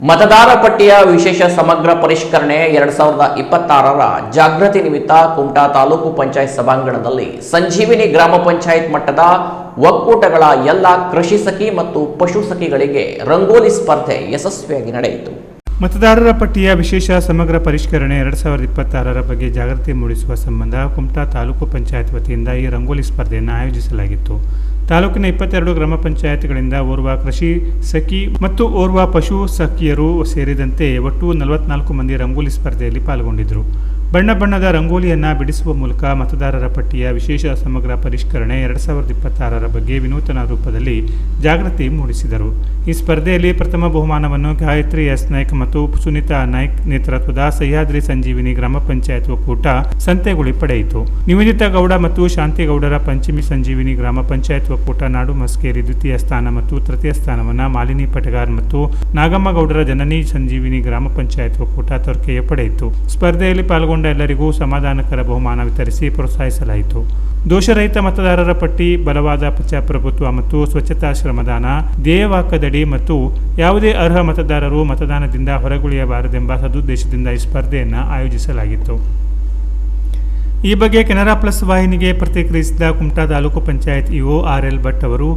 ಮತದಾರ ಪಟ್ಟಿಯ ವಿಶೇಷ ಸಮಗ್ರ ಪರಿಷ್ಕರಣೆ 2026ರ ಜಾಗೃತಿ ನಿಮಿತ್ತ ಕುಮಟಾ ತಾಲೂಕು ಪಂಚಾಯತ್ ಸಭಾಂಗಣದಲ್ಲಿ ಸಂಜೀವಿನಿ ಗ್ರಾಮ ಪಂಚಾಯತ್ ಮಟ್ಟದ ಒಕ್ಕೂಟಗಳ ಎಲ್ಲ ಕೃಷಿ ಸಖಿ ಮತ್ತು ಪಶು ಸಖಿಗಳಿಗೆ ರಂಗೋಲಿ ಸ್ಪರ್ಧೆ ಯಶಸ್ವಿಯಾಗಿ ನಡೆಯಿತು. ಮತದಾರರ ಪಟ್ಟಿಯ ವಿಶೇಷ ಸಮಗ್ರ ಪರಿಷ್ಕರಣೆ 2026ರ ಬಗ್ಗೆ ಜಾಗೃತಿ ಮೂಡಿಸುವ ಸಂಬಂಧ ಕುಮಟಾ ತಾಲೂಕು ಪಂಚಾಯತ್ ವತಿಯಿಂದ ಈ ರಂಗೋಲಿ ಸ್ಪರ್ಧೆಯನ್ನು ಆಯೋಜಿಸಲಾಗಿತ್ತು. ತಾಲೂಕಿನ 22 ಗ್ರಾಮ ಪಂಚಾಯತ್ಗಳಿಂದ ಓರ್ವ ಕೃಷಿ ಸಖಿ ಮತ್ತು ಓರ್ವ ಪಶು ಸಖಿಯರು ಸೇರಿದಂತೆ ಒಟ್ಟು 44 ಮಂದಿ ರಂಗೋಲಿ ಸ್ಪರ್ಧೆಯಲ್ಲಿ ಪಾಲ್ಗೊಂಡಿದ್ದರು. ಬಣ್ಣ ಬಣ್ಣದ ರಂಗೋಲಿಯನ್ನು ಬಿಡಿಸುವ ಮೂಲಕ ಮತದಾರರ ಪಟ್ಟಿಯ ವಿಶೇಷ ಸಮಗ್ರ ಪರಿಷ್ಕರಣೆ 2026ರ ಬಗ್ಗೆ ವಿನೂತನ ರೂಪದಲ್ಲಿ ಜಾಗೃತಿ ಮೂಡಿಸಿದರು. ಈ ಸ್ಪರ್ಧೆಯಲ್ಲಿ ಪ್ರಥಮ ಬಹುಮಾನವನ್ನು ಗಾಯತ್ರಿ ಎಸ್ ನಾಯ್ಕ್ ಮತ್ತು ಸುನೀತಾ ನಾಯ್ಕ್ ನೇತೃತ್ವದ ಸಹ್ಯಾದ್ರಿ ಸಂಜೀವಿನಿ ಗ್ರಾಮ ಪಂಚಾಯತ್ ಒಕ್ಕೂಟ ಸಂತೆಗುಳಿ ಪಡೆಯಿತು. ನಿವೇದಿತಾ ಗೌಡ ಮತ್ತು ಶಾಂತಿಗೌಡರ ಪಂಚಮಿ ಸಂಜೀವಿನಿ ಗ್ರಾಮ ಪಂಚಾಯತ್ ಒಕ್ಕೂಟ ನಾಡು ಮಸ್ಕೇರಿ ದ್ವಿತೀಯ ಸ್ಥಾನ ಮತ್ತು ತೃತೀಯ ಸ್ಥಾನವನ್ನು ಮಾಲಿನಿ ಪಟಗಾರ್ ಮತ್ತು ನಾಗಮ್ಮ ಗೌಡರ ಜನನಿ ಸಂಜೀವಿನಿ ಗ್ರಾಮ ಪಂಚಾಯತ್ ಒಕ್ಕೂಟ ತೊರ್ಕೆಯ ಪಡೆಯಿತು. ಸ್ಪರ್ಧೆಯಲ್ಲಿ ಪಾಲ್ಗೊಂಡ ಎಲ್ಲರಿಗೂ ಸಮಾಧಾನಕರ ಬಹುಮಾನ ವಿತರಿಸಿ ಪ್ರೋತ್ಸಾಹಿಸಲಾಯಿತು. ದೋಷರಹಿತ ಮತದಾರರ ಪಟ್ಟಿ, ಬಲವಾದ ಪ್ರಜಾಪ್ರಭುತ್ವ ಮತ್ತು ಸ್ವಚ್ಛತಾ ಶ್ರಮದಾನ ಧ್ಯೇಯವಾಕ್ಯದಡಿ ಮತ್ತು ಯಾವುದೇ ಅರ್ಹ ಮತದಾರರು ಮತದಾನದಿಂದ ಹೊರಗುಳಿಯಬಾರದೆಂಬ ಸದುದ್ದೇಶದಿಂದ ಈ ಸ್ಪರ್ಧೆಯನ್ನು ಆಯೋಜಿಸಲಾಗಿತ್ತು. ಈ ಬಗ್ಗೆ ಕೆನರಾ ಪ್ಲಸ್ ವಾಹಿನಿಗೆ ಪ್ರತಿಕ್ರಿಯಿಸಿದ ಕುಮಟಾ ತಾಲೂಕು ಪಂಚಾಯತ್ ಇಒ ಆರ್.ಎಲ್. ಭಟ್ ಅವರು,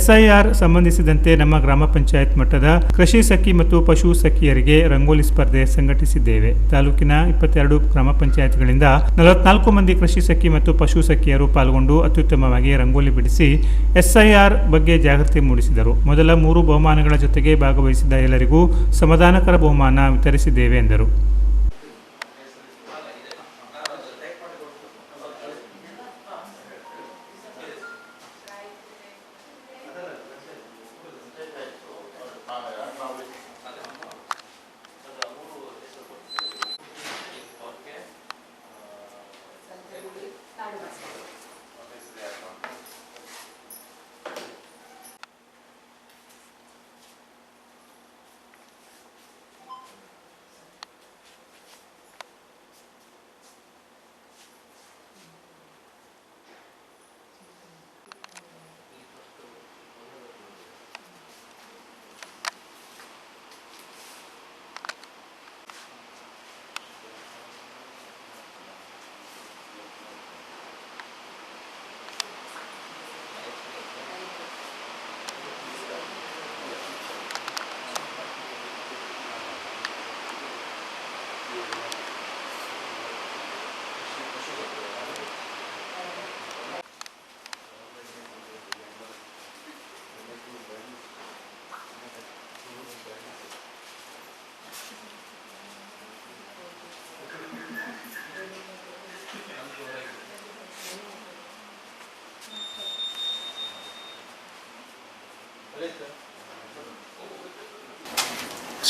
SIR ಸಂಬಂಧಿಸಿದಂತೆ ನಮ್ಮ ಗ್ರಾಮ ಪಂಚಾಯತ್ ಮಟ್ಟದ ಕೃಷಿ ಸಖಿ ಮತ್ತು ಪಶು ಸಖಿಯರಿಗೆ ರಂಗೋಲಿ ಸ್ಪರ್ಧೆ ಸಂಘಟಿಸಿದ್ದೇವೆ. ತಾಲೂಕಿನ 22 ಗ್ರಾಮ ಪಂಚಾಯತ್ಗಳಿಂದ 44 ಮಂದಿ ಕೃಷಿ ಸಖಿ ಮತ್ತು ಪಶು ಸಖಿಯರು ಪಾಲ್ಗೊಂಡು ಅತ್ಯುತ್ತಮವಾಗಿ ರಂಗೋಲಿ ಬಿಡಿಸಿ SIR ಬಗ್ಗೆ ಜಾಗೃತಿ ಮೂಡಿಸಿದರು. ಮೊದಲ 3 ಬಹುಮಾನಗಳ ಜೊತೆಗೆ ಭಾಗವಹಿಸಿದ ಎಲ್ಲರಿಗೂ ಸಮಾಧಾನಕರ ಬಹುಮಾನ ವಿತರಿಸಿದ್ದೇವೆ ಎಂದರು.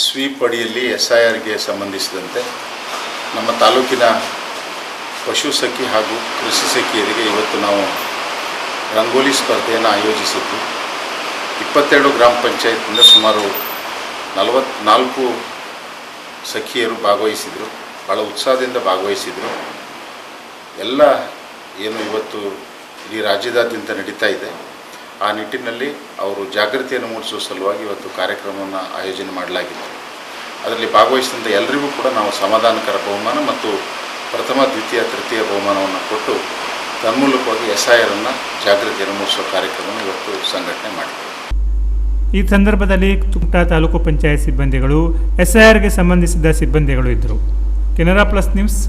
ಸ್ವೀಪ್ ಅಡಿಯಲ್ಲಿ SIRಗೆ ಸಂಬಂಧಿಸಿದಂತೆ ನಮ್ಮ ತಾಲೂಕಿನ ಪಶು ಸಖಿ ಹಾಗೂ ಕೃಷಿ ಸಖಿಯರಿಗೆ ಇವತ್ತು ನಾವು ರಂಗೋಲಿ ಸ್ಪರ್ಧೆಯನ್ನು ಆಯೋಜಿಸಿದ್ದು 22 ಗ್ರಾಮ ಪಂಚಾಯತ್ನಿಂದ ಸುಮಾರು 44 ಸಖಿಯರು ಭಾಗವಹಿಸಿದರು. ಭಾಳ ಉತ್ಸಾಹದಿಂದ ಭಾಗವಹಿಸಿದರು. ಎಲ್ಲ ಏನು ಇವತ್ತು ಇಡೀ ರಾಜ್ಯದಾದ್ಯಂತ ನಡೀತಾ ಇದೆ, ಆ ನಿಟ್ಟಿನಲ್ಲಿ ಅವರು ಜಾಗೃತಿಯನ್ನು ಮೂಡಿಸುವ ಸಲುವಾಗಿ ಇವತ್ತು ಕಾರ್ಯಕ್ರಮವನ್ನು ಆಯೋಜನೆ ಮಾಡಲಾಗಿತ್ತು. ಅದರಲ್ಲಿ ಭಾಗವಹಿಸಿದಂಥ ಎಲ್ಲರಿಗೂ ಕೂಡ ನಾವು ಸಮಾಧಾನಕರ ಬಹುಮಾನ ಮತ್ತು ಪ್ರಥಮ, ದ್ವಿತೀಯ, ತೃತೀಯ ಬಹುಮಾನವನ್ನು ಕೊಟ್ಟು ತನ್ಮೂಲಕವಾಗಿ SIRನ್ನು ಜಾಗೃತಿಯನ್ನು ಮೂಡಿಸುವ ಕಾರ್ಯಕ್ರಮವನ್ನು ಇವತ್ತು ಸಂಘಟನೆ ಮಾಡಿದ್ದೇವೆ. ಈ ಸಂದರ್ಭದಲ್ಲಿ ಕುಮಟಾ ತಾಲೂಕು ಪಂಚಾಯತ್ ಸಿಬ್ಬಂದಿಗಳು, SIRಗೆ ಸಂಬಂಧಿಸಿದ ಸಿಬ್ಬಂದಿಗಳು ಇದ್ದರು. Canara plus news